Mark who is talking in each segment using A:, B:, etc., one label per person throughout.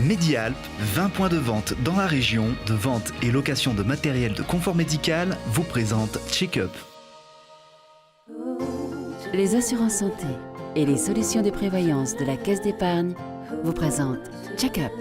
A: Medialp, 20 points de vente dans la région, de vente et location de matériel de confort médical, vous présente Check-up.
B: Les assurances santé et les solutions de prévoyance de la Caisse d'épargne vous présentent Check-up.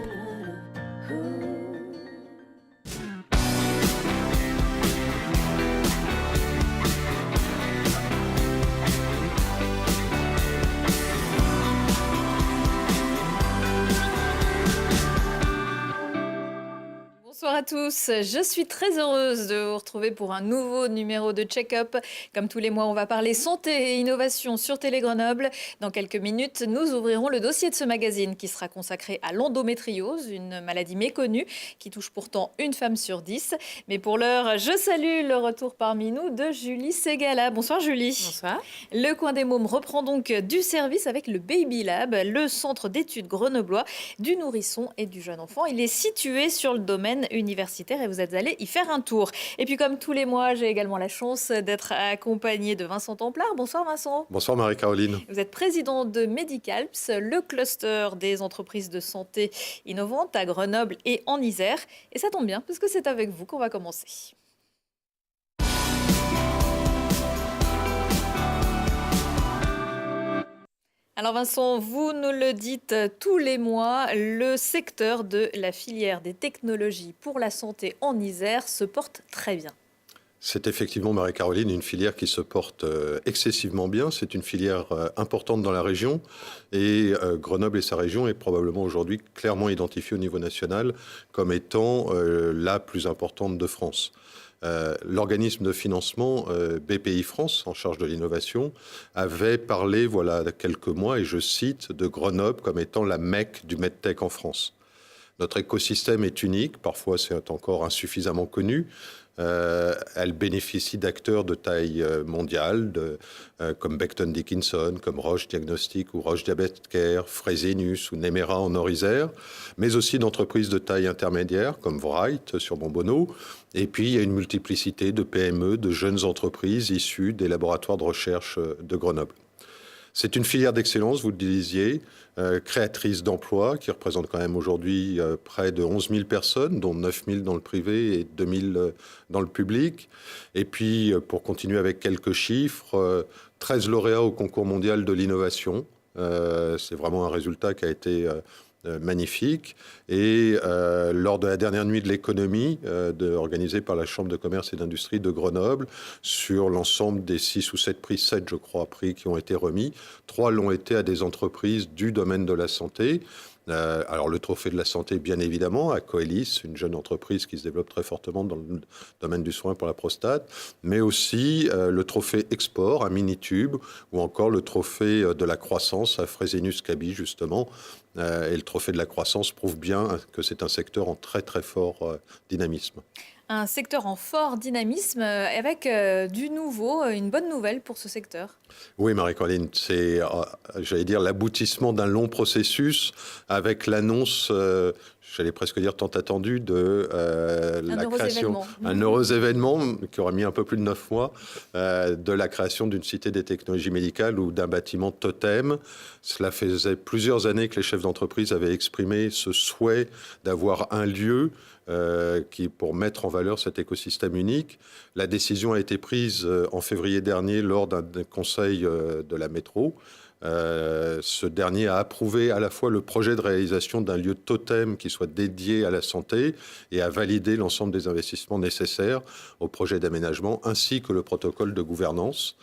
C: Bonsoir à tous, je suis très heureuse de vous retrouver pour un nouveau numéro de Check-up. Comme tous les mois, on va parler santé et innovation sur Télé Grenoble. Dans quelques minutes, nous ouvrirons le dossier de ce magazine qui sera consacré à l'endométriose, une maladie méconnue qui touche pourtant une femme sur 10. Mais pour l'heure, je salue le retour parmi nous de Julie Ségala. Bonsoir Julie.
D: Bonsoir.
C: Le Coin des Mômes reprend donc du service avec le Baby Lab, le centre d'études grenoblois du nourrisson et du jeune enfant. Il est situé sur le domaine universitaire et vous êtes allés y faire un tour. Et puis comme tous les mois, j'ai également la chance d'être accompagnée de Vincent Templard. Bonsoir Vincent.
E: Bonsoir Marie-Caroline.
C: Vous êtes président de Medicalps, le cluster des entreprises de santé innovantes à Grenoble et en Isère. Et ça tombe bien parce que c'est avec vous qu'on va commencer. Alors Vincent, vous nous le dites tous les mois, le secteur de la filière des technologies pour la santé en Isère se porte très bien.
E: C'est effectivement, Marie-Caroline, une filière qui se porte excessivement bien. C'est une filière importante dans la région et Grenoble et sa région est probablement aujourd'hui clairement identifiée au niveau national comme étant la plus importante de France. L'organisme de financement BPI France, en charge de l'innovation, avait parlé, voilà quelques mois, et je cite, de Grenoble comme étant la Mecque du MedTech en France. Notre écosystème est unique, parfois c'est encore insuffisamment connu. Elle bénéficie d'acteurs de taille mondiale, comme Becton Dickinson, comme Roche Diagnostic ou Roche Diabetes Care, Fresenius ou Nemera en Nord-Isère, mais aussi d'entreprises de taille intermédiaire, comme Wright sur Montbonneau. Et puis, il y a une multiplicité de PME, de jeunes entreprises issues des laboratoires de recherche de Grenoble. C'est une filière d'excellence, vous le disiez, créatrice d'emplois, qui représente quand même aujourd'hui près de 11 000 personnes, dont 9 000 dans le privé et 2 000 dans le public. Et puis, pour continuer avec quelques chiffres, 13 lauréats au concours mondial de l'innovation. C'est vraiment un résultat qui a été magnifique. Et lors de la dernière nuit de l'économie, organisée par la Chambre de commerce et d'industrie de Grenoble, sur l'ensemble des 6 ou 7 prix, 7 je crois, prix qui ont été remis, 3 l'ont été à des entreprises du domaine de la santé. Alors le trophée de la santé, bien évidemment, à Coelis, une jeune entreprise qui se développe très fortement dans le domaine du soin pour la prostate, mais aussi le trophée export à Minitube, ou encore le trophée de la croissance à Fresenius Kabi, justement. Et le trophée de la croissance prouve bien que c'est un secteur en très très fort dynamisme.
C: Un secteur en fort dynamisme avec du nouveau, une bonne nouvelle pour ce secteur.
E: Oui, Marie-Caroline, c'est, j'allais dire, l'aboutissement d'un long processus avec l'annonce, j'allais presque dire tant attendue, de la création, un heureux événement qui aura mis un peu plus de 9 mois, de la création d'une cité des technologies médicales ou d'un bâtiment totem. Cela faisait plusieurs années que les chefs d'entreprise avaient exprimé ce souhait d'avoir un lieu pour mettre en valeur cet écosystème unique. La décision a été prise en février dernier lors d'un conseil de la métro. Ce dernier a approuvé à la fois le projet de réalisation d'un lieu totem qui soit dédié à la santé et a validé l'ensemble des investissements nécessaires au projet d'aménagement ainsi que le protocole de gouvernance.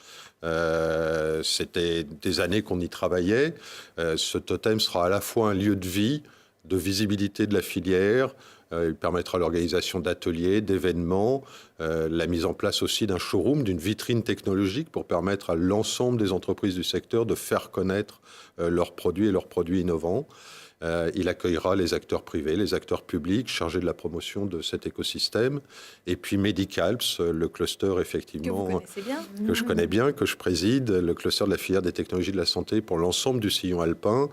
E: C'était des années qu'on y travaillait. Ce totem sera à la fois un lieu de vie, de visibilité de la filière. Il permettra l'organisation d'ateliers, d'événements, la mise en place aussi d'un showroom, d'une vitrine technologique pour permettre à l'ensemble des entreprises du secteur de faire connaître leurs produits et leurs produits innovants. Il accueillera les acteurs privés, les acteurs publics chargés de la promotion de cet écosystème. Et puis Medicalps, le cluster effectivement que je connais bien, que je préside, le cluster de la filière des technologies de la santé pour l'ensemble du sillon alpin,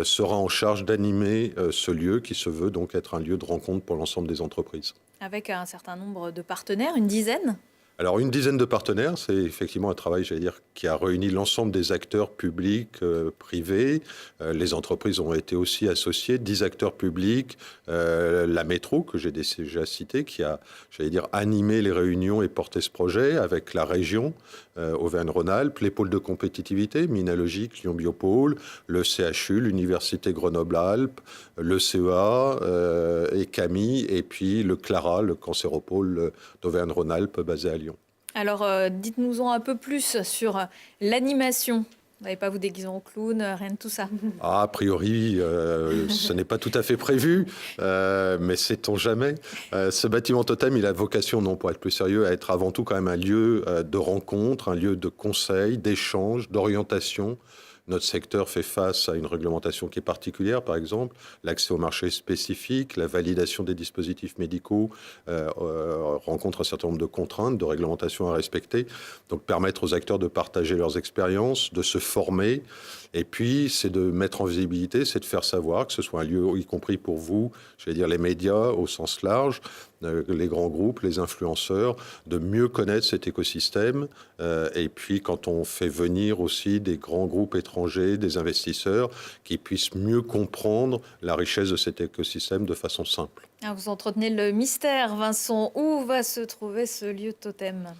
E: sera en charge d'animer ce lieu qui se veut donc être un lieu de rencontre pour l'ensemble des entreprises.
C: Avec un certain nombre de partenaires, une dizaine ?
E: Alors, une dizaine de partenaires, c'est effectivement un travail, j'allais dire, qui a réuni l'ensemble des acteurs publics, privés. Les entreprises ont été aussi associées, 10 acteurs publics, la métro, que j'ai déjà cité, qui a, j'allais dire, animé les réunions et porté ce projet avec la région, Auvergne-Rhône-Alpes, les pôles de compétitivité, Minalogique, Lyon Biopôle, le CHU, l'Université Grenoble-Alpes, le CEA et Camille, et puis le CLARA, le cancéropôle d'Auvergne-Rhône-Alpes basé à Lyon.
C: Alors, dites-nous-en un peu plus sur l'animation. Vous n'allez pas vous déguiser en clown, rien de tout ça.
E: A priori, ce n'est pas tout à fait prévu, mais sait-on jamais. Ce bâtiment totem, il a vocation, non pour être plus sérieux, à être avant tout quand même un lieu de rencontre, un lieu de conseil, d'échange, d'orientation. Notre secteur fait face à une réglementation qui est particulière, par exemple, l'accès au marché spécifique, la validation des dispositifs médicaux rencontre un certain nombre de contraintes, de réglementations à respecter. Donc permettre aux acteurs de partager leurs expériences, de se former. Et puis, c'est de mettre en visibilité, c'est de faire savoir que ce soit un lieu, y compris pour vous, je vais dire les médias au sens large, les grands groupes, les influenceurs, de mieux connaître cet écosystème. Et puis, quand on fait venir aussi des grands groupes étrangers, des investisseurs, qui puissent mieux comprendre la richesse de cet écosystème de façon simple.
C: Vous entretenez le mystère, Vincent. Où va se trouver ce lieu totem ?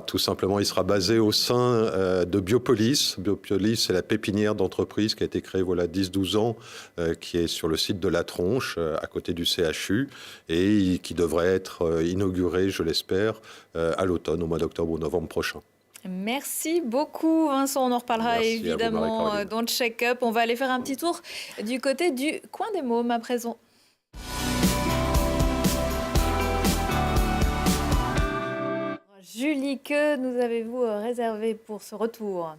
E: Tout simplement, il sera basé au sein de Biopolis. Biopolis, c'est la pépinière d'entreprise qui a été créée voilà 10-12 ans, qui est sur le site de La Tronche, à côté du CHU, et qui devrait être inaugurée, je l'espère, à l'automne, au mois d'octobre ou novembre prochain.
C: Merci beaucoup, Vincent. On en reparlera évidemment dans le check-up. On va aller faire un petit tour du côté du coin des Mômes à présent. Julie, que nous avez-vous réservé pour ce retour ?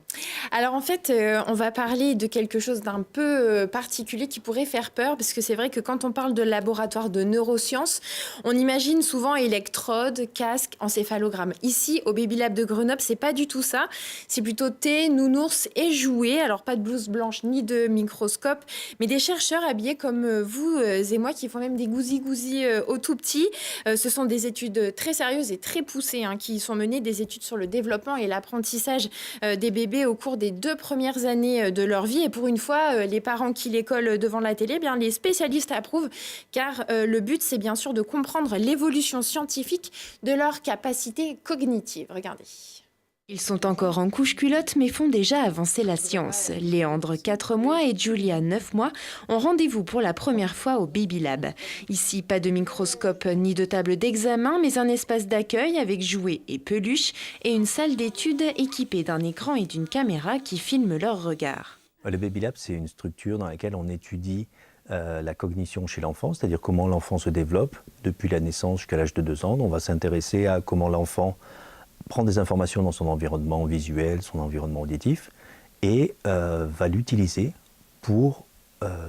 D: Alors en fait, on va parler de quelque chose d'un peu particulier qui pourrait faire peur, parce que c'est vrai que quand on parle de laboratoire de neurosciences, on imagine souvent électrodes, casques, encéphalogramme. Ici, au Baby Lab de Grenoble, c'est pas du tout ça. C'est plutôt thé, nounours et jouets. Alors pas de blouse blanche ni de microscope, mais des chercheurs habillés comme vous et moi qui font même des gousi-gousi au tout petit. Ce sont des études très sérieuses et très poussées qui sont menées, des études sur le développement et l'apprentissage des bébés au cours des 2 premières années de leur vie. Et pour une fois, les parents qui les collent devant la télé, bien, les spécialistes approuvent, car le but, c'est bien sûr de comprendre l'évolution scientifique de leurs capacités cognitives. Regardez. Ils sont encore en couche-culotte, mais font déjà avancer la science. Léandre, 4 mois, et Julia, 9 mois, ont rendez-vous pour la première fois au Baby Lab. Ici, pas de microscope ni de table d'examen, mais un espace d'accueil avec jouets et peluches, et une salle d'études équipée d'un écran et d'une caméra qui filment leur regard.
F: Le Baby Lab, c'est une structure dans laquelle on étudie la cognition chez l'enfant, c'est-à-dire comment l'enfant se développe depuis la naissance jusqu'à l'âge de 2 ans. On va s'intéresser à comment l'enfant prend des informations dans son environnement visuel, son environnement auditif, et va l'utiliser pour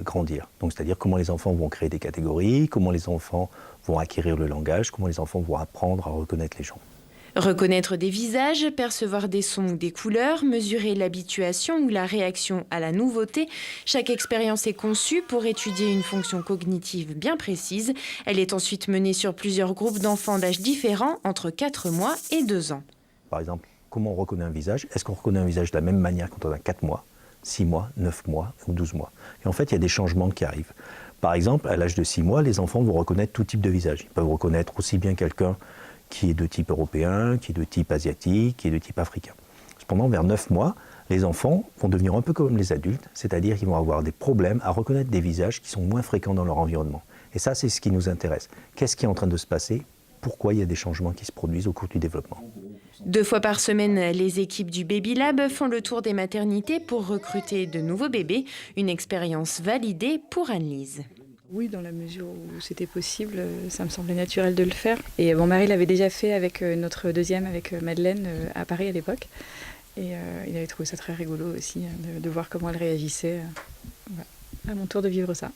F: grandir. Donc, c'est-à-dire comment les enfants vont créer des catégories, comment les enfants vont acquérir le langage, comment les enfants vont apprendre à reconnaître les gens.
D: Reconnaître des visages, percevoir des sons ou des couleurs, mesurer l'habituation ou la réaction à la nouveauté. Chaque expérience est conçue pour étudier une fonction cognitive bien précise. Elle est ensuite menée sur plusieurs groupes d'enfants d'âges différents, entre 4 mois et 2 ans.
F: Par exemple, comment on reconnaît un visage ? Est-ce qu'on reconnaît un visage de la même manière quand on a 4 mois, 6 mois, 9 mois ou 12 mois ? Et en fait, il y a des changements qui arrivent. Par exemple, à l'âge de 6 mois, les enfants vont reconnaître tout type de visage. Ils peuvent reconnaître aussi bien quelqu'un qui est de type européen, qui est de type asiatique, qui est de type africain. Cependant, vers 9 mois, les enfants vont devenir un peu comme les adultes, c'est-à-dire qu'ils vont avoir des problèmes à reconnaître des visages qui sont moins fréquents dans leur environnement. Et ça, c'est ce qui nous intéresse. Qu'est-ce qui est en train de se passer ? Pourquoi il y a des changements qui se produisent au cours du développement ?
D: 2 fois par semaine, les équipes du Baby Lab font le tour des maternités pour recruter de nouveaux bébés. Une expérience validée pour Anne-Lise.
G: Oui, dans la mesure où c'était possible, ça me semblait naturel de le faire. Et mon mari l'avait déjà fait avec notre deuxième, avec Madeleine, à Paris à l'époque. Et il avait trouvé ça très rigolo aussi, de voir comment elle réagissait. Voilà. À mon tour de vivre ça.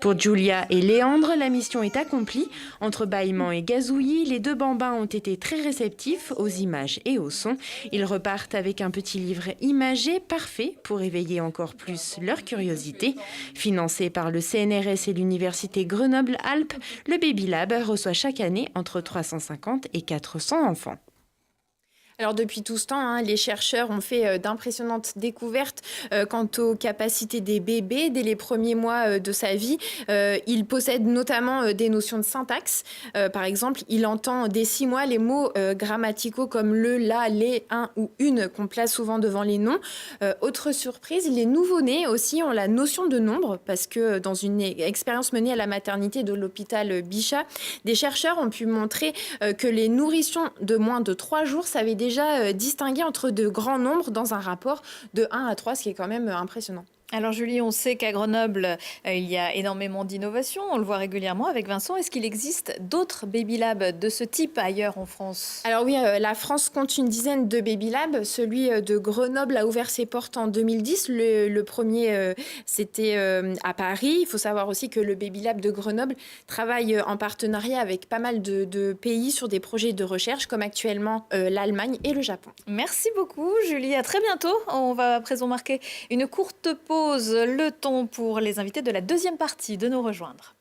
D: Pour Julia et Léandre, la mission est accomplie. Entre bâillements et gazouillis, les 2 bambins ont été très réceptifs aux images et aux sons. Ils repartent avec un petit livre imagé parfait pour éveiller encore plus leur curiosité. Financé par le CNRS et l'Université Grenoble-Alpes, le Baby Lab reçoit chaque année entre 350 et 400 enfants. Alors depuis tout ce temps, les chercheurs ont fait d'impressionnantes découvertes quant aux capacités des bébés dès les premiers mois de sa vie. Il possède notamment des notions de syntaxe. Par exemple, il entend dès 6 mois les mots grammaticaux comme le, la, les, un ou une qu'on place souvent devant les noms. Autre surprise, les nouveau-nés aussi ont la notion de nombre parce que dans une expérience menée à la maternité de l'hôpital Bichat, des chercheurs ont pu montrer que les nourrissons de moins de 3 jours savaient déjà distinguer entre de grands nombres dans un rapport de 1 à 3, ce qui est quand même impressionnant.
C: Alors Julie, on sait qu'à Grenoble, il y a énormément d'innovations. On le voit régulièrement avec Vincent. Est-ce qu'il existe d'autres Baby Labs de ce type ailleurs en France?
D: Alors oui, la France compte une dizaine de Baby Labs. Celui de Grenoble a ouvert ses portes en 2010. Le premier, c'était à Paris. Il faut savoir aussi que le Baby Lab de Grenoble travaille en partenariat avec pas mal de pays sur des projets de recherche, comme actuellement l'Allemagne et le Japon.
C: Merci beaucoup Julie, à très bientôt. On va à présent marquer une courte pause, le temps pour les invités de la deuxième partie de nous rejoindre.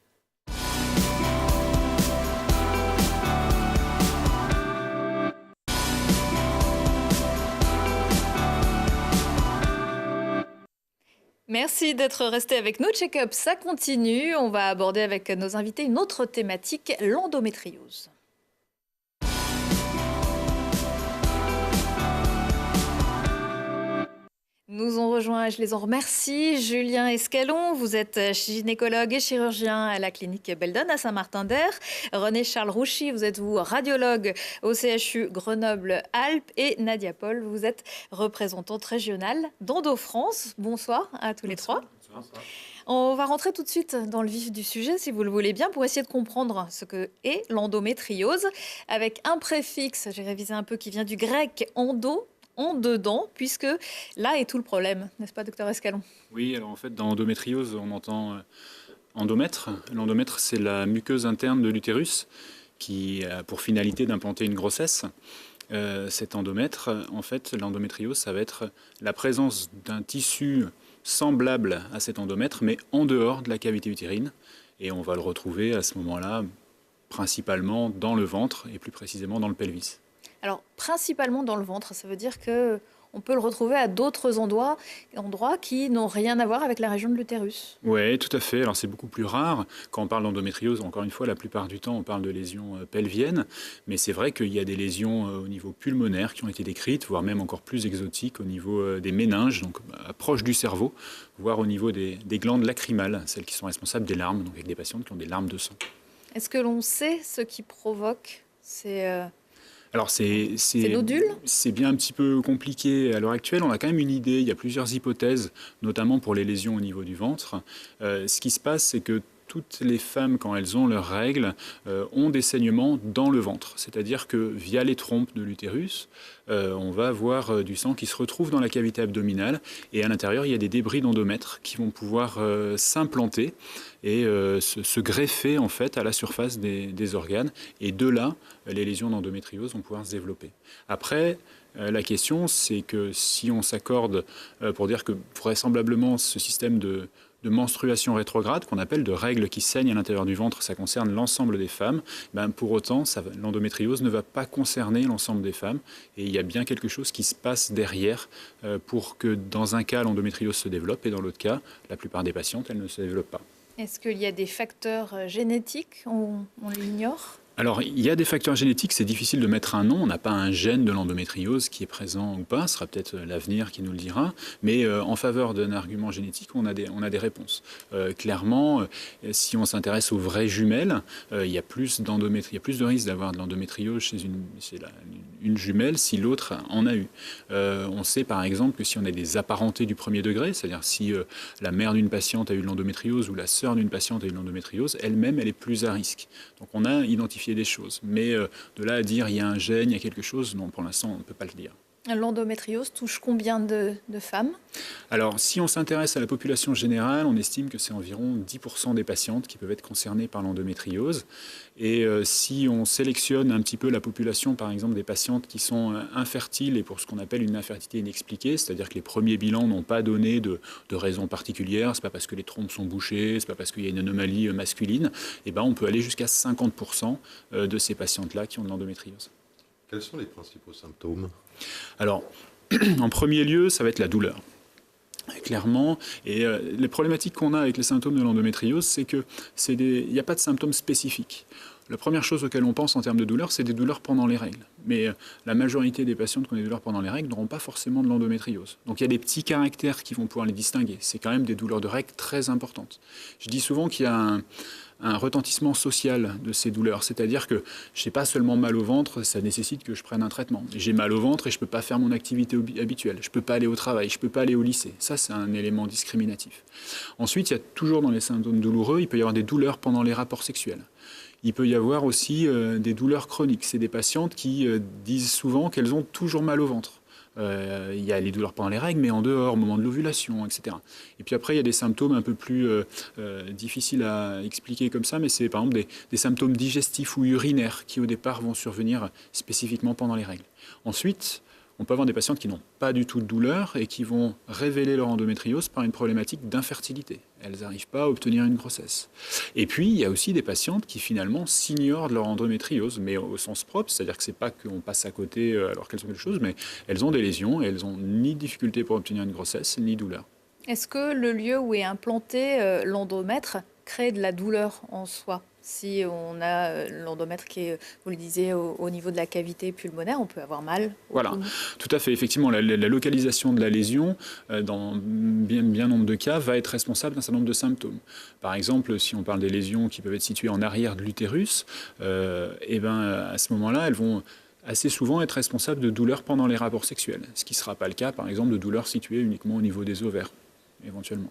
C: Merci d'être resté avec nous. Check-up, ça continue. On va aborder avec nos invités une autre thématique, l'endométriose. Nous ont rejoint, je les en remercie, Julien Escalon, vous êtes gynécologue et chirurgien à la clinique Beldon à Saint-Martin-d'Air. René-Charles Rouchy, vous êtes radiologue au CHU Grenoble-Alpes. Et Nadia Paul, vous êtes représentante régionale d'Endo-France. Bonsoir à tous les trois. Bonsoir. On va rentrer tout de suite dans le vif du sujet, si vous le voulez bien, pour essayer de comprendre ce que est l'endométriose, avec un préfixe, j'ai révisé un peu, qui vient du grec endo, en dedans, puisque là est tout le problème, n'est-ce pas, docteur Escalon?
H: Oui, alors en fait, dans endométriose, on entend endomètre. L'endomètre, c'est la muqueuse interne de l'utérus qui a pour finalité d'implanter une grossesse. Cet endomètre, en fait, l'endométriose, ça va être la présence d'un tissu semblable à cet endomètre, mais en dehors de la cavité utérine. Et on va le retrouver à ce moment-là, principalement dans le ventre et plus précisément dans le pelvis.
C: Alors, principalement dans le ventre, ça veut dire qu'on peut le retrouver à d'autres endroits qui n'ont rien à voir avec la région de l'utérus.
H: Oui, tout à fait. Alors, c'est beaucoup plus rare. Quand on parle d'endométriose, encore une fois, la plupart du temps, on parle de lésions pelviennes. Mais c'est vrai qu'il y a des lésions au niveau pulmonaire qui ont été décrites, voire même encore plus exotiques au niveau des méninges, donc proche du cerveau, voire au niveau des glandes lacrymales, celles qui sont responsables des larmes, donc avec des patientes qui ont des larmes de sang.
C: Est-ce que l'on sait ce qui provoque ces...
H: Alors c'est
C: nodules ?
H: C'est bien un petit peu compliqué à l'heure actuelle. On a quand même une idée. Il y a plusieurs hypothèses, notamment pour les lésions au niveau du ventre. Ce qui se passe, c'est que toutes les femmes, quand elles ont leurs règles, ont des saignements dans le ventre. C'est-à-dire que via les trompes de l'utérus, on va avoir du sang qui se retrouve dans la cavité abdominale. Et à l'intérieur, il y a des débris d'endomètre qui vont pouvoir s'implanter et se greffer en fait à la surface des organes. Et de là, les lésions d'endométriose vont pouvoir se développer. Après, la question, c'est que si on s'accorde pour dire que vraisemblablement ce système de menstruation rétrograde, qu'on appelle de règles qui saignent à l'intérieur du ventre, ça concerne l'ensemble des femmes, pour autant, l'endométriose ne va pas concerner l'ensemble des femmes. Et il y a bien quelque chose qui se passe derrière pour que dans un cas, l'endométriose se développe et dans l'autre cas, la plupart des patientes, elle ne se développe pas.
C: Est-ce qu'il y a des facteurs génétiques? On l'ignore?
H: Alors, il y a des facteurs génétiques, c'est difficile de mettre un nom. On n'a pas un gène de l'endométriose qui est présent ou pas. Ce sera peut-être l'avenir qui nous le dira. Mais en faveur d'un argument génétique, on a des réponses. Clairement, si on s'intéresse aux vraies jumelles, il y a plus de risques d'avoir de l'endométriose chez une jumelle si l'autre en a eu. On sait par exemple que si on a des apparentés du premier degré, c'est-à-dire si la mère d'une patiente a eu de l'endométriose ou la sœur d'une patiente a eu de l'endométriose, elle-même, elle est plus à risque. Donc on a identifié des choses. Mais de là à dire il y a un gène, il y a quelque chose, non, pour l'instant, on ne peut pas le dire.
C: L'endométriose touche combien de femmes?
H: Alors, si on s'intéresse à la population générale, on estime que c'est environ 10% des patientes qui peuvent être concernées par l'endométriose. Et si on sélectionne un petit peu la population, par exemple, des patientes qui sont infertiles et pour ce qu'on appelle une infertilité inexpliquée, c'est-à-dire que les premiers bilans n'ont pas donné de raison particulière, c'est pas parce que les trompes sont bouchées, c'est pas parce qu'il y a une anomalie masculine, et on peut aller jusqu'à 50% de ces patientes-là qui ont de l'endométriose.
E: Quels sont les principaux symptômes?
H: Alors, en premier lieu, ça va être la douleur. Clairement, et les problématiques qu'on a avec les symptômes de l'endométriose, c'est qu'il n'y a pas de symptômes spécifiques. La première chose auquel on pense en termes de douleur, c'est des douleurs pendant les règles. Mais la majorité des patientes qui ont des douleurs pendant les règles n'auront pas forcément de l'endométriose. Donc il y a des petits caractères qui vont pouvoir les distinguer. C'est quand même des douleurs de règles très importantes. Je dis souvent qu'il y a un retentissement social de ces douleurs. C'est-à-dire que je n'ai pas seulement mal au ventre, ça nécessite que je prenne un traitement. J'ai mal au ventre et je ne peux pas faire mon activité habituelle. Je ne peux pas aller au travail, je ne peux pas aller au lycée. Ça, c'est un élément discriminatif. Ensuite, il y a toujours dans les symptômes douloureux, il peut y avoir des douleurs pendant les rapports sexuels. Il peut y avoir aussi des douleurs chroniques. C'est des patientes qui disent souvent qu'elles ont toujours mal au ventre. Il y a les douleurs pendant les règles, mais en dehors, au moment de l'ovulation, etc. Et puis après, il y a des symptômes un peu plus difficiles à expliquer comme ça, mais c'est par exemple des symptômes digestifs ou urinaires qui au départ vont survenir spécifiquement pendant les règles. Ensuite, on peut avoir des patientes qui n'ont pas du tout de douleur et qui vont révéler leur endométriose par une problématique d'infertilité. Elles n'arrivent pas à obtenir une grossesse. Et puis, il y a aussi des patientes qui finalement s'ignorent de leur endométriose, mais au sens propre, c'est-à-dire que ce n'est pas qu'on passe à côté alors qu'elles ont quelque chose, mais elles ont des lésions et elles n'ont ni difficulté pour obtenir une grossesse, ni douleur.
C: Est-ce que le lieu où est implanté l'endomètre crée de la douleur en soi? Si on a l'endomètre qui est, vous le disiez, au niveau de la cavité pulmonaire, on peut avoir mal.
H: Voilà, tout à fait. Effectivement, la localisation de la lésion, dans bien nombre de cas, va être responsable d'un certain nombre de symptômes. Par exemple, si on parle des lésions qui peuvent être situées en arrière de l'utérus, à ce moment-là, elles vont assez souvent être responsables de douleurs pendant les rapports sexuels, ce qui ne sera pas le cas, par exemple, de douleurs situées uniquement au niveau des ovaires, éventuellement.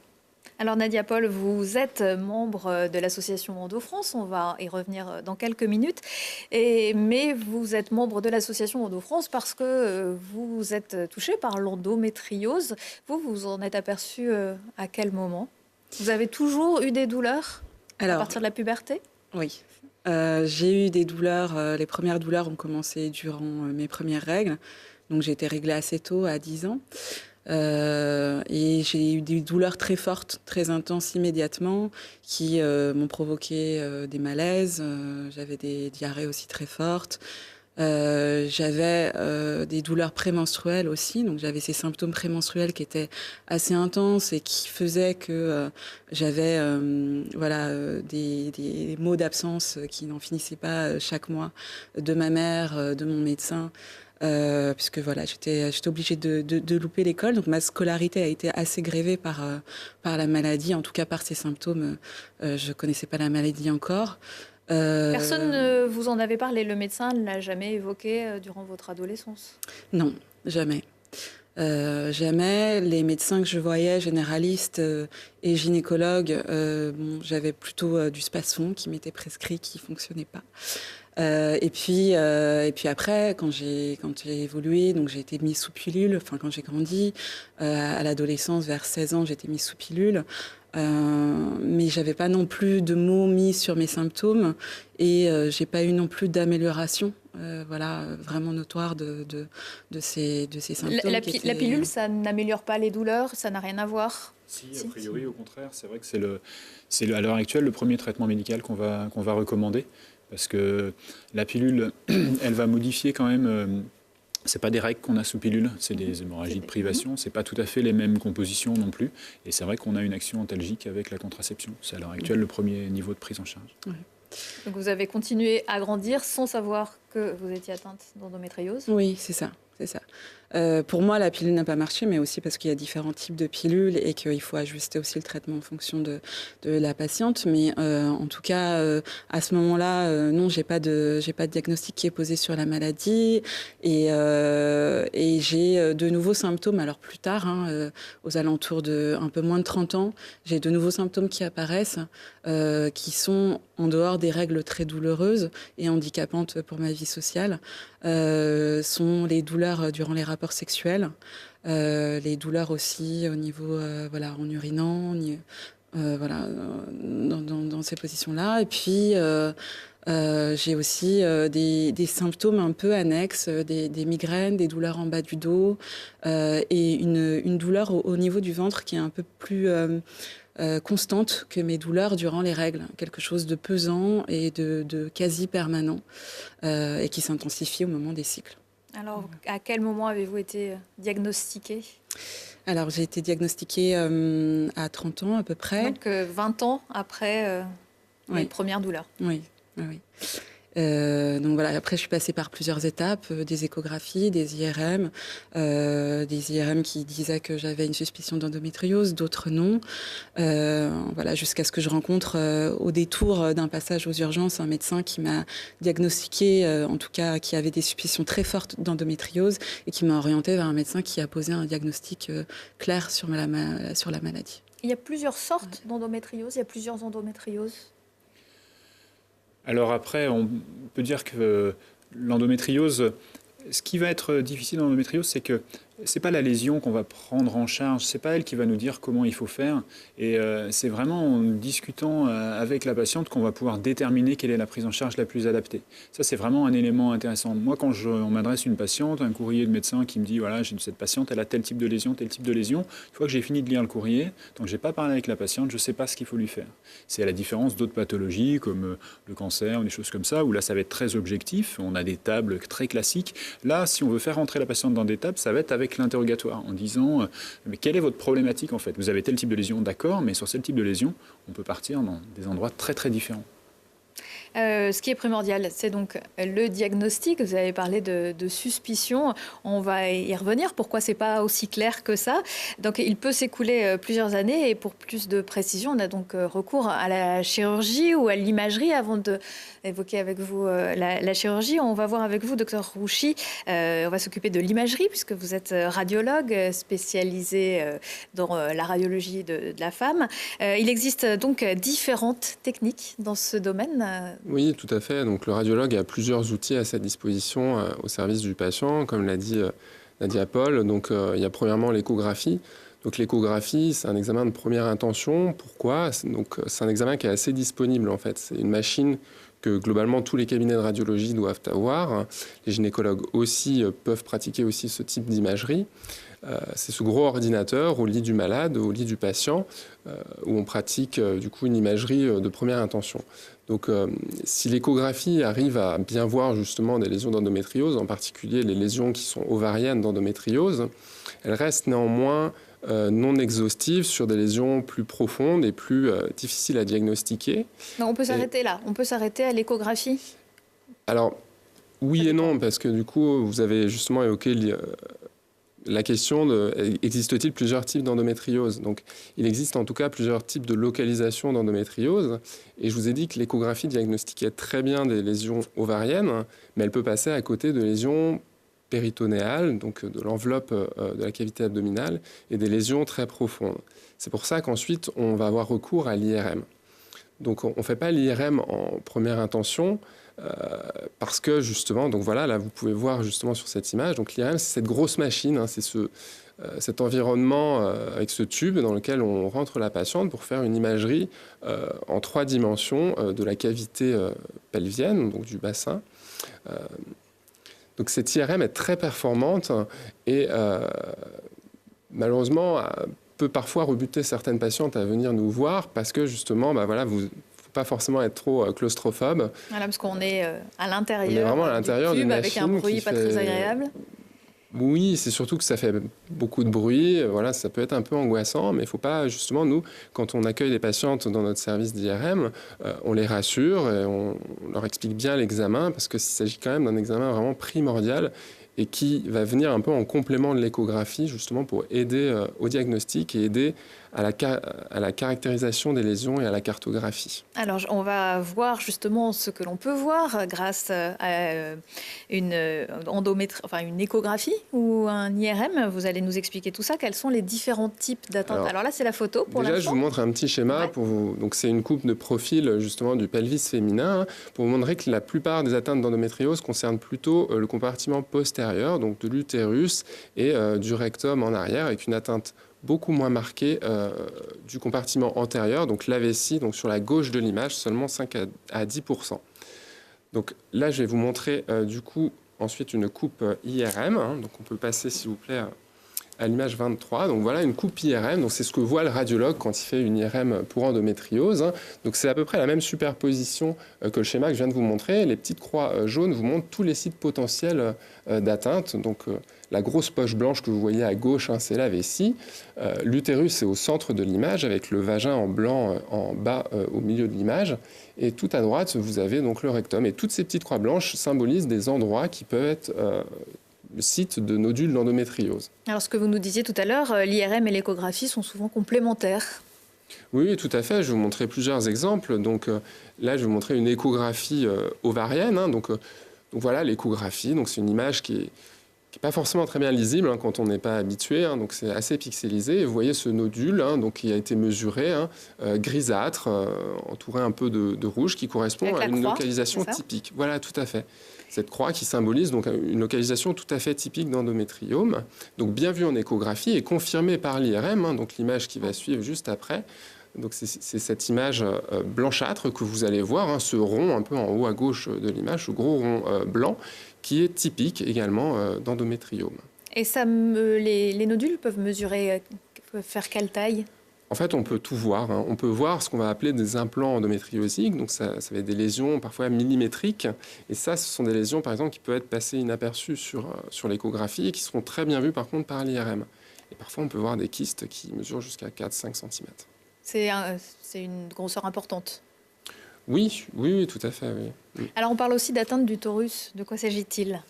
C: Alors Nadia Paul, vous êtes membre de l'association Endo-France, on va y revenir dans quelques minutes, mais vous êtes membre de l'association Endo-France parce que vous êtes touché par l'endométriose. Vous en êtes aperçu à quel moment? Vous avez toujours eu des douleurs à partir de la puberté?
I: Oui, j'ai eu des douleurs, les premières douleurs ont commencé durant mes premières règles, donc j'ai été réglée assez tôt, à 10 ans. Et j'ai eu des douleurs très fortes, très intenses immédiatement, qui m'ont provoqué des malaises. J'avais des diarrhées aussi très fortes. J'avais des douleurs prémenstruelles aussi, donc j'avais ces symptômes prémenstruels qui étaient assez intenses et qui faisaient que j'avais des maux d'absence qui n'en finissaient pas chaque mois de ma mère, de mon médecin. Puisque voilà, j'étais obligée de louper l'école, donc ma scolarité a été assez grévée par la maladie, en tout cas par ces symptômes. Je connaissais pas la maladie encore.
C: Personne ne vous en avait parlé, le médecin ne l'a jamais évoqué durant votre adolescence?
I: Non, jamais. Jamais. Les médecins que je voyais, généralistes et gynécologues, j'avais plutôt du Spasfon qui m'était prescrit, qui fonctionnait pas. Et puis après, quand j'ai évolué, donc j'ai été mise sous pilule. Enfin, quand j'ai grandi, à l'adolescence, vers 16 ans, j'ai été mise sous pilule. Mais j'avais pas non plus de mots mis sur mes symptômes et j'ai pas eu non plus d'amélioration, vraiment notoire de ces symptômes.
C: La pilule, ça n'améliore pas les douleurs, ça n'a rien à voir?
H: Si, a priori, au contraire, c'est vrai que c'est à l'heure actuelle le premier traitement médical qu'on va recommander. Parce que la pilule, elle va modifier quand même. C'est pas des règles qu'on a sous pilule, c'est des hémorragies de privation. C'est pas tout à fait les mêmes compositions non plus. Et c'est vrai qu'on a une action antalgique avec la contraception. C'est à l'heure actuelle le premier niveau de prise en charge.
I: Ouais.
C: Donc vous avez continué à grandir sans savoir que vous étiez atteinte d'endométriose?
I: Oui, c'est ça. Pour moi, la pilule n'a pas marché, mais aussi parce qu'il y a différents types de pilules et qu'il faut ajuster aussi le traitement en fonction de la patiente. Mais en tout cas, à ce moment-là, non, j'ai pas de diagnostic qui est posé sur la maladie et j'ai de nouveaux symptômes. Alors plus tard, aux alentours de un peu moins de 30 ans, j'ai de nouveaux symptômes qui apparaissent, qui sont en dehors des règles très douloureuses et handicapantes pour ma vie sociale. Sont les douleurs durant les rapports sexuels, les douleurs aussi au niveau, en urinant, dans ces positions-là. Et puis, j'ai aussi des symptômes un peu annexes, des migraines, des douleurs en bas du dos et une douleur au niveau du ventre qui est un peu plus constante que mes douleurs durant les règles, quelque chose de pesant et de quasi permanent et qui s'intensifie au moment des cycles.
C: Alors, à quel moment avez-vous été diagnostiquée ?
I: Alors, j'ai été diagnostiquée à 30 ans à peu près.
C: Donc, 20 ans après les premières douleurs.
I: Oui, oui. Donc voilà, après je suis passée par plusieurs étapes, des échographies, des IRM qui disaient que j'avais une suspicion d'endométriose, d'autres non. Voilà, jusqu'à ce que je rencontre au détour d'un passage aux urgences un médecin qui m'a diagnostiqué, en tout cas qui avait des suspicions très fortes d'endométriose et qui m'a orientée vers un médecin qui a posé un diagnostic clair sur la maladie.
C: Il y a plusieurs sortes d'endométriose, il y a plusieurs endométrioses.
H: Alors après, on peut dire que l'endométriose, ce qui va être difficile dans l'endométriose, c'est que c'est pas la lésion qu'on va prendre en charge, c'est pas elle qui va nous dire comment il faut faire. Et c'est vraiment en discutant avec la patiente qu'on va pouvoir déterminer quelle est la prise en charge la plus adaptée. Ça, c'est vraiment un élément intéressant. Moi, quand on m'adresse une patiente, un courrier de médecin qui me dit voilà, j'ai cette patiente, elle a tel type de lésion, tel type de lésion. Une fois que j'ai fini de lire le courrier, tant que j'ai pas parlé avec la patiente, je sais pas ce qu'il faut lui faire. C'est à la différence d'autres pathologies comme le cancer ou des choses comme ça, où là, ça va être très objectif. On a des tables très classiques. Là, si on veut faire rentrer la patiente dans des tables, ça va être avec l'interrogatoire en disant mais quelle est votre problématique en fait ? Vous avez tel type de lésion, d'accord, mais sur ce type de lésion, on peut partir dans des endroits très très différents.
C: Ce qui est primordial, c'est donc le diagnostic. Vous avez parlé de suspicion. On va y revenir. Pourquoi c'est pas aussi clair que ça ? Donc, il peut s'écouler plusieurs années. Et pour plus de précision, on a donc recours à la chirurgie ou à l'imagerie. Avant d'évoquer avec vous la chirurgie, on va voir avec vous, docteur Rouchy. On va s'occuper de l'imagerie puisque vous êtes radiologue spécialisé dans la radiologie de la femme. Il existe donc différentes techniques dans ce domaine.
J: Oui, tout à fait. Donc, le radiologue a plusieurs outils à sa disposition au service du patient, comme l'a dit Nadia Paul. Donc, il y a premièrement l'échographie. Donc, l'échographie, c'est un examen de première intention. Pourquoi ? Donc, c'est un examen qui est assez disponible, en fait. C'est une machine que, globalement, tous les cabinets de radiologie doivent avoir. Les gynécologues aussi peuvent pratiquer aussi ce type d'imagerie. C'est ce gros ordinateur au lit du malade, au lit du patient, où on pratique du coup une imagerie de première intention. Donc, si l'échographie arrive à bien voir justement des lésions d'endométriose, en particulier les lésions qui sont ovariennes d'endométriose, elle reste néanmoins non exhaustive sur des lésions plus profondes et plus difficiles à diagnostiquer.
C: Non, on peut s'arrêter là. On peut s'arrêter à l'échographie.
J: Alors, oui et non, parce que du coup, vous avez justement évoqué la question de existe-t-il plusieurs types d'endométriose ? Donc, il existe en tout cas plusieurs types de localisation d'endométriose. Et je vous ai dit que l'échographie diagnostiquait très bien des lésions ovariennes, mais elle peut passer à côté de lésions péritonéales, donc de l'enveloppe de la cavité abdominale, et des lésions très profondes. C'est pour ça qu'ensuite, on va avoir recours à l'IRM. Donc, on ne fait pas l'IRM en première intention, parce que justement, donc voilà, là vous pouvez voir justement sur cette image, donc l'IRM c'est cette grosse machine, hein, c'est cet environnement avec ce tube dans lequel on rentre la patiente pour faire une imagerie en 3 dimensions de la cavité pelvienne, donc du bassin. Donc cette IRM est très performante et malheureusement peut parfois rebuter certaines patientes à venir nous voir parce que justement, voilà, pas forcément être trop claustrophobe.
C: Voilà, parce qu'on est à l'intérieur.
J: On est vraiment à l'intérieur d'une machine
C: avec un bruit pas très agréable.
J: Oui, c'est surtout que ça fait beaucoup de bruit. Voilà, ça peut être un peu angoissant, mais il ne faut pas, justement, nous, quand on accueille des patientes dans notre service d'IRM, on les rassure et on leur explique bien l'examen parce qu'il s'agit quand même d'un examen vraiment primordial et qui va venir un peu en complément de l'échographie, justement pour aider au diagnostic et aider à la caractérisation des lésions et à la cartographie.
C: Alors, on va voir justement ce que l'on peut voir grâce à une échographie ou un IRM. Vous allez nous expliquer tout ça. Quels sont les différents types d'atteintes ? Alors là, c'est la photo pour l'instant.
J: Déjà, je vous montre un petit schéma pour vous. Donc, c'est une coupe de profil justement du pelvis féminin pour vous montrer que la plupart des atteintes d'endométriose concernent plutôt le compartiment postérieur, donc de l'utérus et du rectum en arrière, avec une atteinte beaucoup moins marquée du compartiment antérieur, donc la vessie, donc sur la gauche de l'image, seulement 5 à 10%. Donc là, je vais vous montrer du coup ensuite une coupe IRM. Donc on peut passer, s'il vous plaît, à l'image 23. Donc voilà une coupe IRM. Donc c'est ce que voit le radiologue quand il fait une IRM pour endométriose. Donc c'est à peu près la même superposition que le schéma que je viens de vous montrer. Les petites croix jaunes vous montrent tous les sites potentiels d'atteinte. Donc la grosse poche blanche que vous voyez à gauche, c'est la vessie. L'utérus est au centre de l'image avec le vagin en blanc en bas au milieu de l'image. Et tout à droite, vous avez donc le rectum. Et toutes ces petites croix blanches symbolisent des endroits qui peuvent être le site de nodules d'endométriose.
C: Alors, ce que vous nous disiez tout à l'heure, l'IRM et l'échographie sont souvent complémentaires.
J: Oui, tout à fait. Je vais vous montrer plusieurs exemples. Donc là, je vais vous montrer une échographie ovarienne. Donc voilà l'échographie. Donc c'est une image qui n'est pas forcément très bien lisible quand on n'est pas habitué. Donc c'est assez pixelisé. Et vous voyez ce nodule donc, qui a été mesuré, grisâtre, entouré un peu de rouge, qui correspond à une localisation typique. Voilà, tout à fait. Cette croix qui symbolise donc une localisation tout à fait typique d'endométriome, donc bien vue en échographie et confirmée par l'IRM, donc l'image qui va suivre juste après. Donc c'est cette image blanchâtre que vous allez voir, ce rond un peu en haut à gauche de l'image, ce gros rond blanc, qui est typique également d'endométriome.
C: Et ça, les nodules peuvent mesurer, faire quelle taille ?
J: En fait, on peut tout voir. On peut voir ce qu'on va appeler des implants endométriosiques. Donc, ça va être des lésions parfois millimétriques. Et ça, ce sont des lésions, par exemple, qui peuvent être passées inaperçues sur l'échographie et qui seront très bien vues, par contre, par l'IRM. Et parfois, on peut voir des kystes qui mesurent jusqu'à 4-5 cm.
C: C'est une grosseur importante.
J: Oui, tout à fait. Oui.
C: Alors, on parle aussi d'atteinte du torus. De quoi s'agit-il ?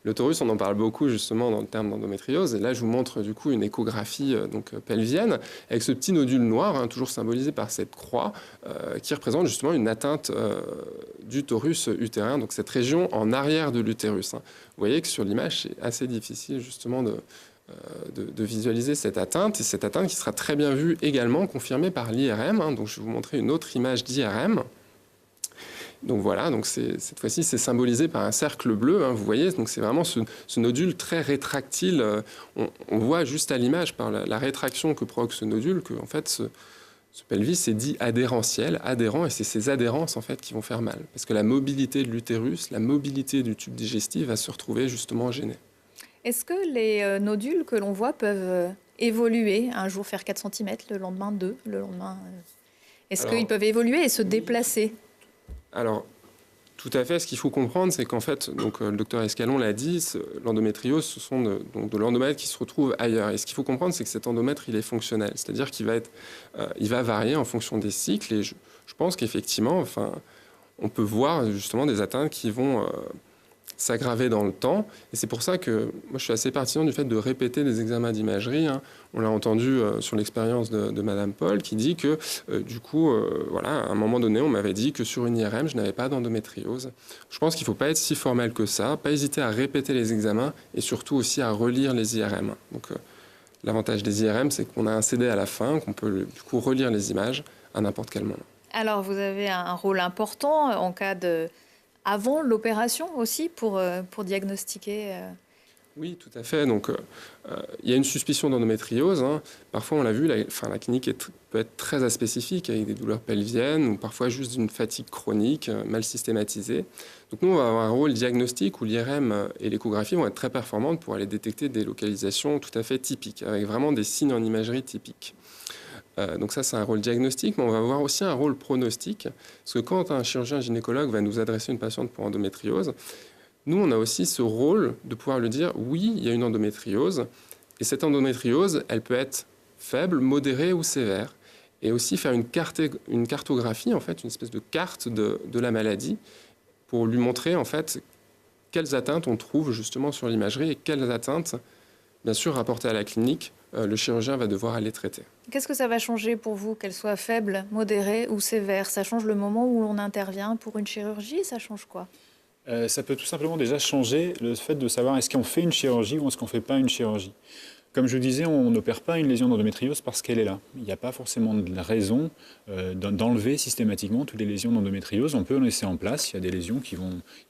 J: Le torus, on en parle beaucoup justement dans le terme d'endométriose. Et là, je vous montre du coup une échographie pelvienne avec ce petit nodule noir, toujours symbolisé par cette croix, qui représente justement une atteinte du torus utérin, donc cette région en arrière de l'utérus. Vous voyez que sur l'image, c'est assez difficile justement de visualiser cette atteinte. Et cette atteinte qui sera très bien vue également, confirmée par l'IRM. Donc je vais vous montrer une autre image d'IRM. Donc voilà, donc cette fois-ci, c'est symbolisé par un cercle bleu, vous voyez, donc c'est vraiment ce nodule très rétractile. On voit juste à l'image, par la rétraction que provoque ce nodule, que en fait, ce pelvis est dit adhérentiel, adhérent, et c'est ces adhérences en fait qui vont faire mal. Parce que la mobilité de l'utérus, la mobilité du tube digestif va se retrouver justement gênée.
C: Est-ce que les nodules que l'on voit peuvent évoluer, un jour faire 4 cm, le lendemain 2, le lendemain... Est-ce qu'ils peuvent évoluer et se déplacer ?
J: Alors, tout à fait. Ce qu'il faut comprendre, c'est qu'en fait, donc, le docteur Escalon l'a dit, l'endométriose, ce sont de l'endomètre qui se retrouve ailleurs. Et ce qu'il faut comprendre, c'est que cet endomètre, il est fonctionnel. C'est-à-dire qu'il va varier en fonction des cycles. Et je pense qu'effectivement, on peut voir justement des atteintes qui vont s'aggraver dans le temps. Et c'est pour ça que moi, je suis assez partisan du fait de répéter des examens d'imagerie. On l'a entendu sur l'expérience de Madame Paul, qui dit que, du coup, à un moment donné, on m'avait dit que sur une IRM, je n'avais pas d'endométriose. Je pense qu'il ne faut pas être si formel que ça, pas hésiter à répéter les examens et surtout aussi à relire les IRM. Donc, l'avantage des IRM, c'est qu'on a un CD à la fin, qu'on peut, du coup, relire les images à n'importe quel moment.
C: Alors, vous avez un rôle important en cas de... Avant l'opération aussi, pour diagnostiquer
J: Oui, tout à fait. Donc, il y a une suspicion d'endométriose. Parfois, on l'a vu, la clinique peut être très aspécifique avec des douleurs pelviennes ou parfois juste une fatigue chronique mal systématisée. Donc, nous, on va avoir un rôle diagnostique où l'IRM et l'échographie vont être très performantes pour aller détecter des localisations tout à fait typiques, avec vraiment des signes en imagerie typiques. Donc ça, c'est un rôle diagnostique, mais on va avoir aussi un rôle pronostic. Parce que quand un chirurgien gynécologue va nous adresser une patiente pour endométriose, nous, on a aussi ce rôle de pouvoir lui dire, oui, il y a une endométriose. Et cette endométriose, elle peut être faible, modérée ou sévère. Et aussi faire une cartographie, en fait, une espèce de carte de la maladie, pour lui montrer, en fait, quelles atteintes on trouve justement sur l'imagerie et quelles atteintes, bien sûr, rapportées à la clinique, le chirurgien va devoir aller traiter.
C: Qu'est-ce que ça va changer pour vous, qu'elle soit faible, modérée ou sévère ? Ça change le moment où l'on intervient pour une chirurgie ? Ça change quoi ?
H: Ça peut tout simplement déjà changer le fait de savoir est-ce qu'on fait une chirurgie ou est-ce qu'on ne fait pas une chirurgie. Comme je vous disais, on n'opère pas une lésion d'endométriose parce qu'elle est là. Il n'y a pas forcément de raison d'enlever systématiquement toutes les lésions d'endométriose. On peut en laisser en place. Il y a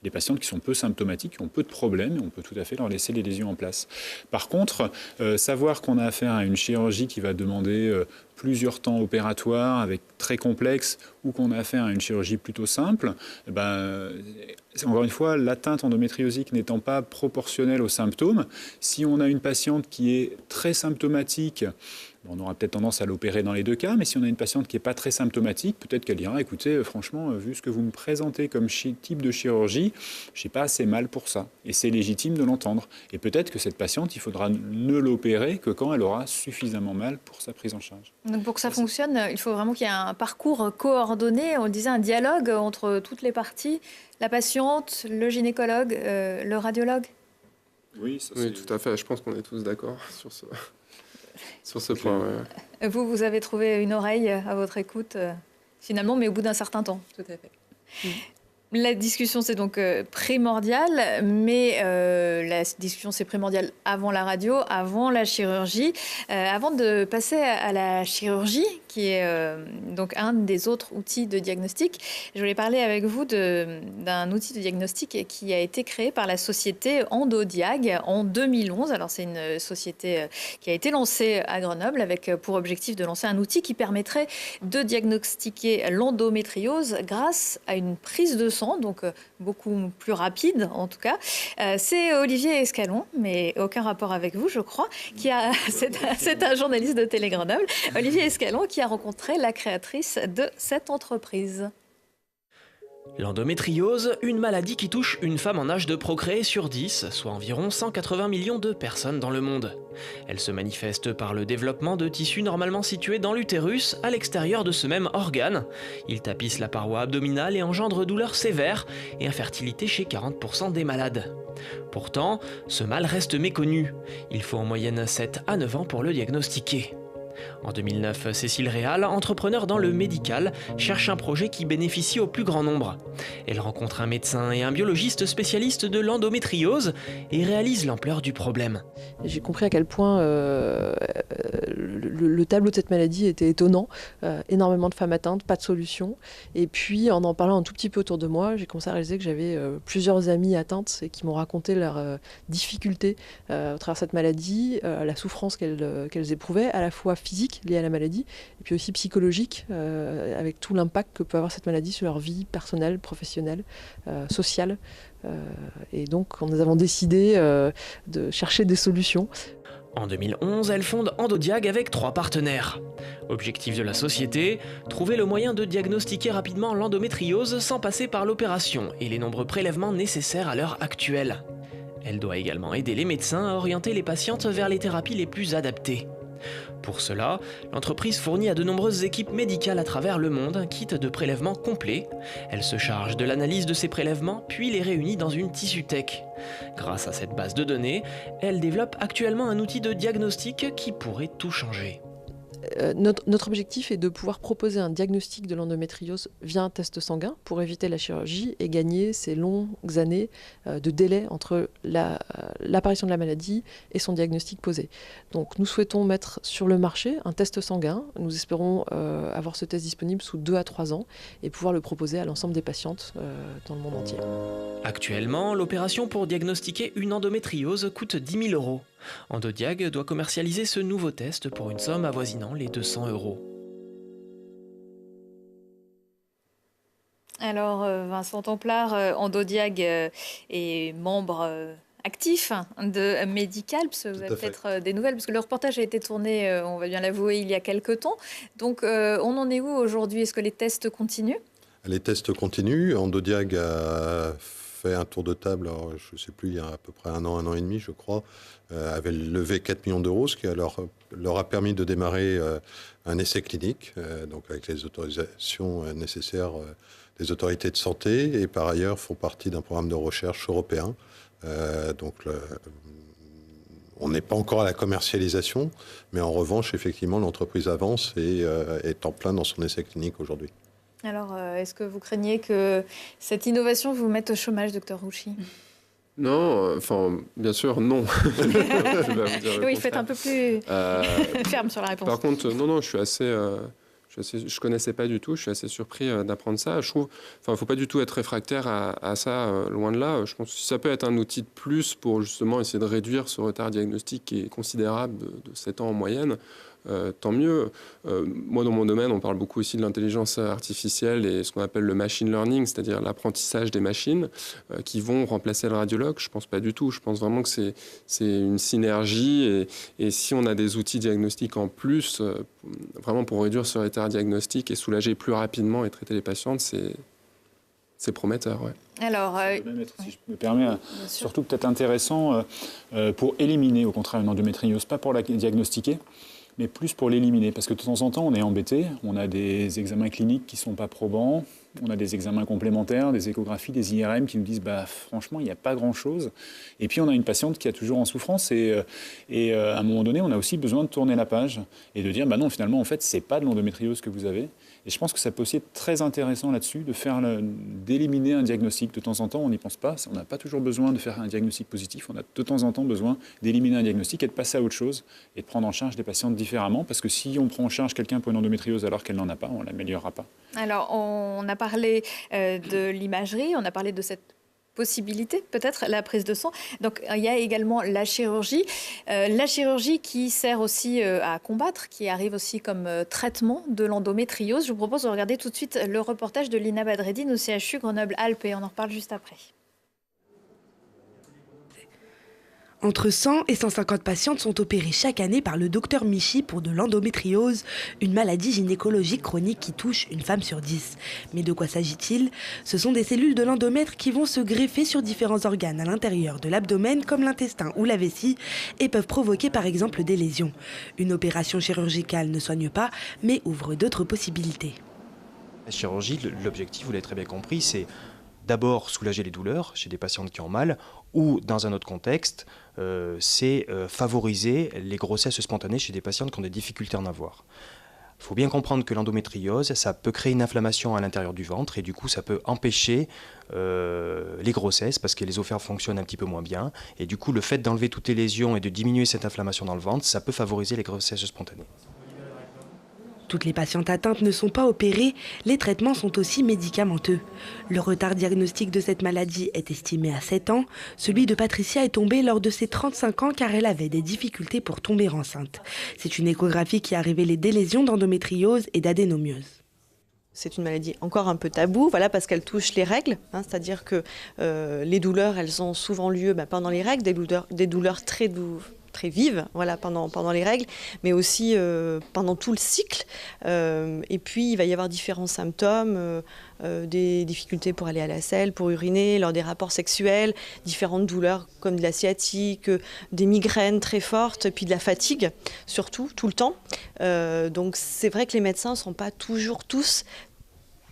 H: des patientes qui sont peu symptomatiques, qui ont peu de problèmes, et on peut tout à fait leur laisser les lésions en place. Par contre, savoir qu'on a affaire à une chirurgie qui va demander plusieurs temps opératoires avec très complexes ou qu'on a affaire à une chirurgie plutôt simple, encore une fois, l'atteinte endométriosique n'étant pas proportionnelle aux symptômes, si on a une patiente qui est très symptomatique, on aura peut-être tendance à l'opérer dans les deux cas, mais si on a une patiente qui n'est pas très symptomatique, peut-être qu'elle dira, écoutez, franchement, vu ce que vous me présentez comme type de chirurgie, je n'ai pas assez mal pour ça. Et c'est légitime de l'entendre. Et peut-être que cette patiente, il faudra ne l'opérer que quand elle aura suffisamment mal pour sa prise en charge.
C: Donc pour que ça fonctionne, il faut vraiment qu'il y ait un parcours coordonné, on le disait, un dialogue entre toutes les parties, la patiente, le gynécologue, le radiologue.
J: Oui, tout à fait. Je pense qu'on est tous d'accord sur ce point. Ouais.
C: Vous avez trouvé une oreille à votre écoute, finalement, mais au bout d'un certain temps.
I: Tout à fait.
C: La discussion, c'est donc primordial, mais la discussion, c'est primordial avant la radio, avant la chirurgie. Avant de passer à la chirurgie, qui est donc un des autres outils de diagnostic, je voulais parler avec vous d'un outil de diagnostic qui a été créé par la société EndoDiag en 2011. Alors, c'est une société qui a été lancée à Grenoble avec pour objectif de lancer un outil qui permettrait de diagnostiquer l'endométriose grâce à une prise de sang, donc beaucoup plus rapide en tout cas. C'est Olivier Escalon, mais aucun rapport avec vous, je crois, c'est un journaliste de Télé Grenoble, Olivier Escalon, qui a rencontré la créatrice de cette entreprise.
K: L'endométriose, une maladie qui touche une femme en âge de procréer sur 10, soit environ 180 millions de personnes dans le monde. Elle se manifeste par le développement de tissus normalement situés dans l'utérus, à l'extérieur de ce même organe. Il tapisse la paroi abdominale et engendre douleurs sévères et infertilité chez 40% des malades. Pourtant, ce mal reste méconnu. Il faut en moyenne 7 à 9 ans pour le diagnostiquer. En 2009, Cécile Réal, entrepreneur dans le médical, cherche un projet qui bénéficie au plus grand nombre. Elle rencontre un médecin et un biologiste spécialiste de l'endométriose et réalise l'ampleur du problème.
L: J'ai compris à quel point le tableau de cette maladie était étonnant. Énormément de femmes atteintes, pas de solution. Et puis, en parlant un tout petit peu autour de moi, j'ai commencé à réaliser que j'avais plusieurs amies atteintes et qui m'ont raconté leurs difficultés au travers de cette maladie, la souffrance qu'elles éprouvaient, à la fois physique liée à la maladie, et puis aussi psychologique, avec tout l'impact que peut avoir cette maladie sur leur vie personnelle, professionnelle, sociale. Et donc, nous avons décidé de chercher des solutions.
K: En 2011, elle fonde EndoDiag avec 3 partenaires. Objectif de la société, trouver le moyen de diagnostiquer rapidement l'endométriose sans passer par l'opération et les nombreux prélèvements nécessaires à l'heure actuelle. Elle doit également aider les médecins à orienter les patientes vers les thérapies les plus adaptées. Pour cela, l'entreprise fournit à de nombreuses équipes médicales à travers le monde un kit de prélèvements complet. Elle se charge de l'analyse de ces prélèvements, puis les réunit dans une TissueTech. Grâce à cette base de données, elle développe actuellement un outil de diagnostic qui pourrait tout changer.
L: Notre objectif est de pouvoir proposer un diagnostic de l'endométriose via un test sanguin pour éviter la chirurgie et gagner ces longues années de délai entre l'apparition de la maladie et son diagnostic posé. Donc nous souhaitons mettre sur le marché un test sanguin. Nous espérons avoir ce test disponible sous 2 à 3 ans et pouvoir le proposer à l'ensemble des patientes dans le monde entier.
K: Actuellement, l'opération pour diagnostiquer une endométriose coûte 10 000 €. EndoDiag doit commercialiser ce nouveau test pour une somme avoisinant les 200 €.
C: Alors, Vincent Templard, EndoDiag est membre actif de Medical, parce que vous avez peut-être des nouvelles, parce que le reportage a été tourné, on va bien l'avouer, il y a quelques temps. Donc, on en est où aujourd'hui? Est-ce que les tests continuent?
E: Les tests continuent. EndoDiag a fait un tour de table, alors, je ne sais plus, il y a à peu près un an et demi, je crois, avait levé 4 millions d'euros, ce qui leur a permis de démarrer un essai clinique, donc avec les autorisations nécessaires des autorités de santé, et par ailleurs font partie d'un programme de recherche européen. On n'est pas encore à la commercialisation, mais en revanche, effectivement, l'entreprise avance et est en plein dans son essai clinique aujourd'hui.
C: Alors, est-ce que vous craignez que cette innovation vous mette au chômage, docteur Rouchy?
J: Non, bien sûr, non.
C: Oui, faites un peu plus ferme sur la réponse.
J: Par contre, non, je connaissais pas du tout, je suis assez surpris d'apprendre ça. Je trouve, il ne faut pas du tout être réfractaire à ça, loin de là. Je pense que ça peut être un outil de plus pour justement essayer de réduire ce retard diagnostique qui est considérable de 7 ans en moyenne. tant mieux. Moi, dans mon domaine, on parle beaucoup aussi de l'intelligence artificielle et ce qu'on appelle le machine learning, c'est-à-dire l'apprentissage des machines qui vont remplacer le radiologue. Je ne pense pas du tout. Je pense vraiment que c'est une synergie et si on a des outils diagnostiques en plus, vraiment pour réduire ce retard diagnostique et soulager plus rapidement et traiter les patientes, c'est prometteur. Ouais.
C: Alors,
H: si je me permets, surtout peut-être intéressant pour éliminer au contraire une endométriose, pas pour la diagnostiquer, mais plus pour l'éliminer. Parce que de temps en temps, on est embêté, on a des examens cliniques qui ne sont pas probants, on a des examens complémentaires, des échographies, des IRM qui nous disent franchement, il n'y a pas grand-chose. Et puis, on a une patiente qui est toujours en souffrance et à un moment donné, on a aussi besoin de tourner la page et de dire non, finalement, en fait, ce n'est pas de l'endométriose que vous avez. Et je pense que ça peut aussi être très intéressant là-dessus, d'éliminer un diagnostic. De temps en temps, on n'y pense pas. On n'a pas toujours besoin de faire un diagnostic positif. On a de temps en temps besoin d'éliminer un diagnostic et de passer à autre chose et de prendre en charge des patientes différemment. Parce que si on prend en charge quelqu'un pour une endométriose alors qu'elle n'en a pas, on ne l'améliorera pas.
C: Alors, on a parlé de l'imagerie, on a parlé de cette possibilité, peut-être, la prise de sang. Donc, il y a également la chirurgie. La chirurgie qui sert aussi à combattre, qui arrive aussi comme traitement de l'endométriose. Je vous propose de regarder tout de suite le reportage de Lina Badreddine au CHU Grenoble-Alpes et on en reparle juste après.
M: Entre 100 et 150 patientes sont opérées chaque année par le docteur Michi pour de l'endométriose, une maladie gynécologique chronique qui touche une femme sur 10. Mais de quoi s'agit-il? Ce sont des cellules de l'endomètre qui vont se greffer sur différents organes à l'intérieur de l'abdomen comme l'intestin ou la vessie et peuvent provoquer par exemple des lésions. Une opération chirurgicale ne soigne pas mais ouvre d'autres possibilités.
N: La chirurgie, l'objectif, vous l'avez très bien compris, c'est d'abord soulager les douleurs chez des patientes qui ont mal ou dans un autre contexte, c'est favoriser les grossesses spontanées chez des patientes qui ont des difficultés à en avoir. Il faut bien comprendre que l'endométriose, ça peut créer une inflammation à l'intérieur du ventre et du coup ça peut empêcher les grossesses parce que les ovaires fonctionnent un petit peu moins bien et du coup le fait d'enlever toutes les lésions et de diminuer cette inflammation dans le ventre, ça peut favoriser les grossesses spontanées.
M: Toutes les patientes atteintes ne sont pas opérées, les traitements sont aussi médicamenteux. Le retard diagnostique de cette maladie est estimé à 7 ans. Celui de Patricia est tombé lors de ses 35 ans car elle avait des difficultés pour tomber enceinte. C'est une échographie qui a révélé des lésions d'endométriose et d'adénomiose.
O: C'est une maladie encore un peu taboue, voilà, parce qu'elle touche les règles, c'est-à-dire que les douleurs, elles ont souvent lieu pendant les règles, des douleurs très vives, voilà, pendant les règles, mais aussi pendant tout le cycle. Et puis, il va y avoir différents symptômes, des difficultés pour aller à la selle, pour uriner, lors des rapports sexuels, différentes douleurs comme de la sciatique, des migraines très fortes, puis de la fatigue, surtout, tout le temps. Donc, c'est vrai que les médecins ne sont pas toujours tous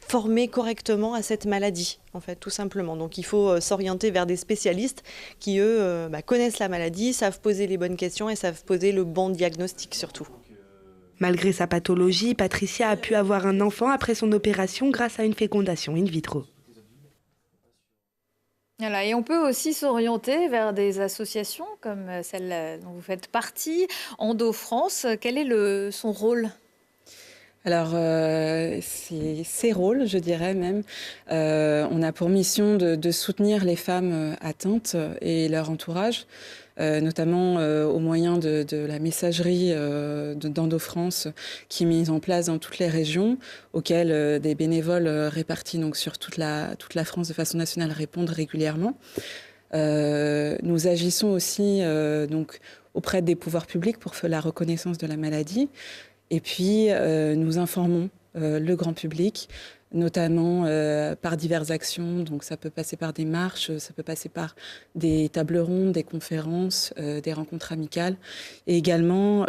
O: formés correctement à cette maladie, en fait, tout simplement. Donc il faut s'orienter vers des spécialistes qui, eux, connaissent la maladie, savent poser les bonnes questions et savent poser le bon diagnostic surtout.
M: Malgré sa pathologie, Patricia a pu avoir un enfant après son opération grâce à une fécondation in vitro.
C: Voilà, et on peut aussi s'orienter vers des associations comme celle dont vous faites partie, Endo France. Quel est son rôle ?
I: Alors, c'est ses rôles, je dirais même. On a pour mission de soutenir les femmes atteintes et leur entourage, notamment au moyen de la messagerie d'Endo France qui est mise en place dans toutes les régions, auxquelles des bénévoles répartis donc, sur toute la France de façon nationale répondent régulièrement. Nous agissons aussi donc, auprès des pouvoirs publics pour faire la reconnaissance de la maladie. Et puis, nous informons le grand public, notamment par diverses actions. Donc, ça peut passer par des marches, ça peut passer par des tables rondes, des conférences, des rencontres amicales. Et également,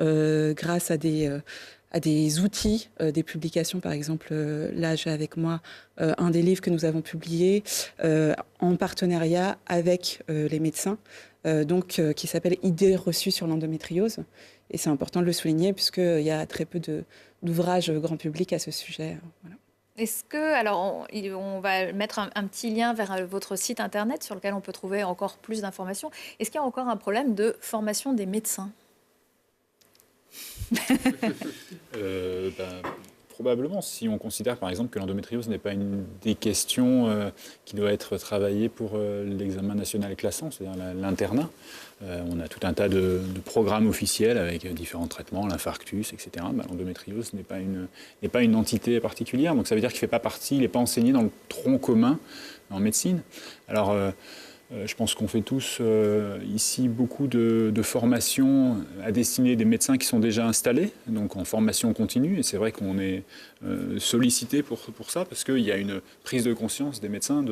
I: grâce à des outils, des publications. Par exemple, là, j'ai avec moi un des livres que nous avons publié en partenariat avec les médecins, qui s'appelle « Idées reçues sur l'endométriose ». Et c'est important de le souligner puisqu'il y a très peu d'ouvrages grand public à ce sujet. Voilà.
C: Est-ce que, alors on va mettre un petit lien vers votre site internet sur lequel on peut trouver encore plus d'informations. Est-ce qu'il y a encore un problème de formation des médecins ?
H: Probablement, si on considère par exemple que l'endométriose n'est pas une des questions qui doit être travaillée pour l'examen national classant, c'est-à-dire l'internat. On a tout un tas de programmes officiels avec différents traitements, l'infarctus, etc. L'endométriose n'est pas une entité particulière, donc ça veut dire qu'il ne fait pas partie, il n'est pas enseigné dans le tronc commun en médecine. Alors, je pense qu'on fait tous ici beaucoup de formations à destinée des médecins qui sont déjà installés, donc en formation continue. Et c'est vrai qu'on est sollicité pour ça, parce qu'il y a une prise de conscience des médecins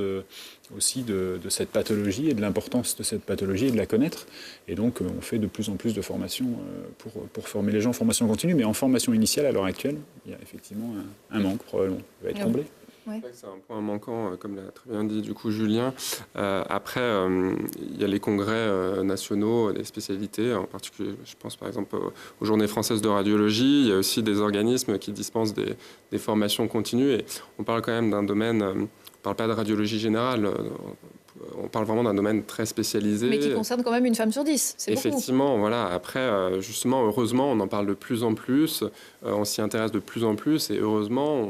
H: aussi de cette pathologie et de l'importance de cette pathologie et de la connaître. Et donc on fait de plus en plus de formations pour former les gens en formation continue. Mais en formation initiale, à l'heure actuelle, il y a effectivement un manque probablement qui va être comblé.
J: Ouais. C'est un point manquant, comme l'a très bien dit du coup Julien. Après, il y a les congrès nationaux des spécialités, en particulier, je pense par exemple aux Journées françaises de radiologie. Il y a aussi des organismes qui dispensent des formations continues. Et on parle quand même d'un domaine, on ne parle pas de radiologie générale, on parle vraiment d'un domaine très spécialisé.
C: Mais qui concerne quand même une femme sur 10, c'est beaucoup.
J: Effectivement, voilà. Après, justement, heureusement, on en parle de plus en plus, on s'y intéresse de plus en plus, et heureusement,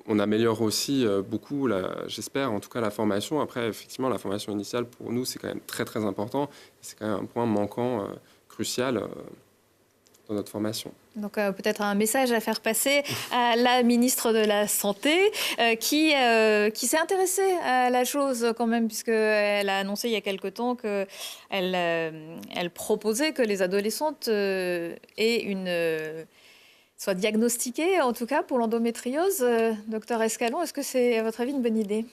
J: on améliore aussi beaucoup, j'espère, en tout cas la formation. Après, effectivement, la formation initiale, pour nous, c'est quand même très, très important. C'est quand même un point manquant, crucial dans notre formation.
C: Donc peut-être un message à faire passer à la ministre de la Santé qui s'est intéressée à la chose quand même, puisqu'elle a annoncé il y a quelque temps qu'elle proposait que les adolescentes soient diagnostiquées, en tout cas pour l'endométriose. Docteur Escalon, est-ce que c'est à votre avis une bonne idée?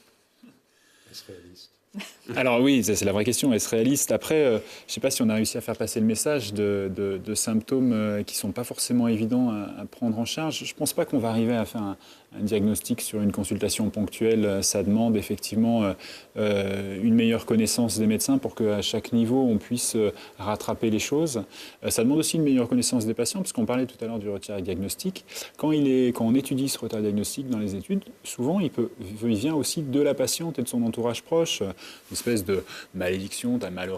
E: Est-ce réaliste?
H: Alors oui, c'est la vraie question, est-ce réaliste? Après, je ne sais pas si on a réussi à faire passer le message de symptômes qui ne sont pas forcément évidents à prendre en charge. Je ne pense pas qu'on va arriver à faire un diagnostic sur une consultation ponctuelle. Ça demande effectivement une meilleure connaissance des médecins pour qu'à chaque niveau, on puisse rattraper les choses. Ça demande aussi une meilleure connaissance des patients, parce qu'on parlait tout à l'heure du retard diagnostique. Quand on étudie ce retard diagnostique dans les études, souvent, il vient aussi de la patiente et de son entourage proche. Une espèce de malédiction, t'as mal au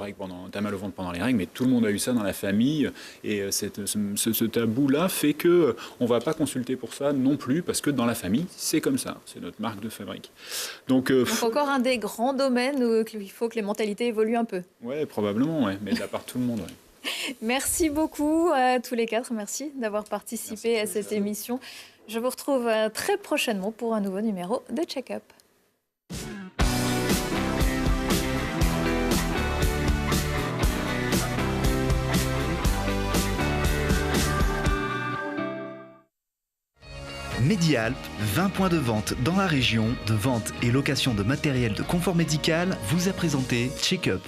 H: ventre pendant les règles, mais tout le monde a eu ça dans la famille. Et ce tabou-là fait qu'on ne va pas consulter pour ça non plus, parce que dans la famille, c'est comme ça. C'est notre marque de fabrique. Donc
C: encore un des grands domaines où il faut que les mentalités évoluent un peu.
H: Oui, probablement, ouais, mais de la part de tout le monde. Ouais.
C: Merci beaucoup à tous les quatre. Merci d'avoir participé à cette émission. Je vous retrouve très prochainement pour un nouveau numéro de Check-up.
A: Medialp, 20 points de vente dans la région, de vente et location de matériel de confort médical, vous a présenté Check-up.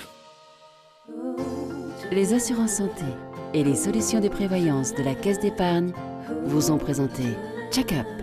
B: Les assurances santé et les solutions de prévoyance de la Caisse d'épargne vous ont présenté Check-up.